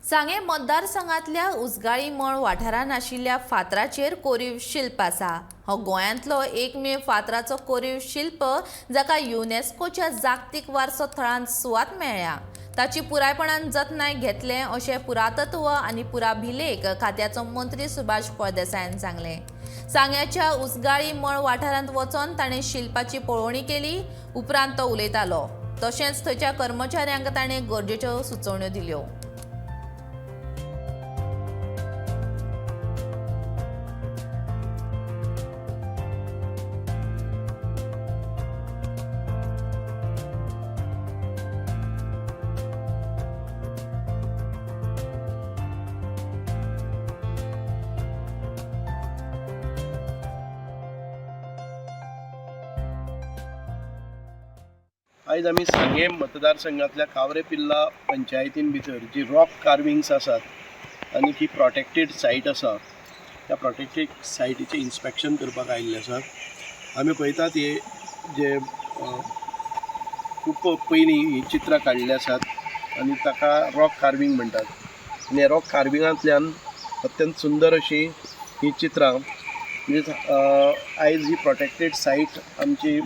सांगे मतदारसंघातल्या उसगाळीमळ वाठारांत आशिल्ल्या फातराचेर कोरीव शिल्प आसा। हो गोंयांतलो एकमेव फातराचो कोरीव शिल्प जाका युनेस्कोच्या जागतीक वारसो थळांत सुवात मेळ्ळ्या। ताची पुरायपणान जतनाय घेतले अशें पुरातत्व आनी पुराभिलेख खात्याचो मंत्री सुभाष फळदेसायान सांगलें। सांग्याच्या उसगाळीमळ वाठारांत वचोन ताणें शिल्पाची पळोवणी केली। उपरांत तो उलयतालो। तशेंच थंयच्या कर्मचाऱ्यांक ताणें गरजेच्यो सुचोवण्यो दिल्यो। आयज आमी सांगे मतदारसंघातल्या कावरेपिल्ला पंचायतीन भितर जी रॉक कार्विंग्स आसात आनी ती प्रोटेक्टेड सायट आसा, त्या प्रोटेक्टेड सायटीचें इन्स्पेक्शन करपाक आयिल्ले आसात। आमी पळयतात हे जे खूब पयलीं ही चित्रां काडलेली आसात आनी ताका रॉक कार्विंग म्हणटात। आनी हे रॉक कार्विंगांतल्यान अत्यंत सुंदर अशी ही चित्रां आयज ही प्रोटेक्टेड सायट आमची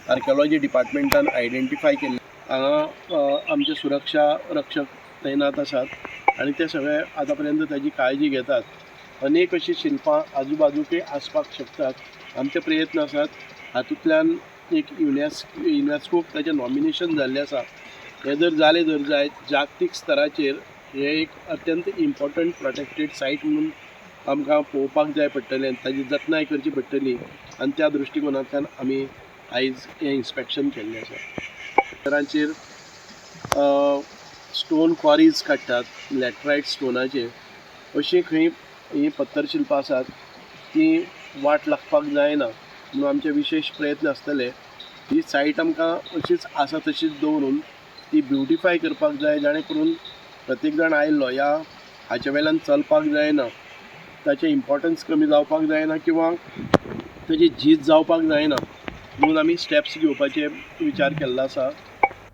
आर्किओलॉजी डिपार्टमेंटान आयडेंटिफाय केल्ली। हांगा आमचे सुरक्षा रक्षक तैनात आसात आनी ते सगळे आतां पर्यंत ताची काळजी घेतात। अनेक अशी शिल्पां आजूबाजूकय आसपाक शकतात। आमचे प्रयत्न आसात हातूंतल्यान एक युनेस्कोक ताचें नॉमिनेशन जाल्लें आसा। हे जर जालें जायत जागतीक स्तराचेर हे एक अत्यंत इम्पॉर्टंट प्रोटेक्टेड सायट म्हणून आमकां पळोवपाक जाय पडटलें, ताची जतनाय करची पडटली आनी त्या दृश्टिकोनांतल्यान आमी आयज हें इन्स्पेक्शन केल्लें आसा। तरांचेर स्टोन क्वॉरीज काडटात, लॅटरायट स्टोनाचे अशी खंय ही पत्तर शिल्पां आसात ती वाट लागपाक जायना म्हणून आमचे विशेष प्रयत्न आसतले। ही सायट आमकां अशीच आसा तशीच दवरून ती ब्युटिफाय करपाक जाय, जाणे करून प्रत्येक जाण आयिल्लो हाचे वेल्यान चलपाक जायना, ताचें इम्पॉर्टन्स कमी जावपाक जायना किंवा ताची झीज जावपाक जायना म्हणून आमी स्टेप्स घेवपाचे विचार केल्लो आसा।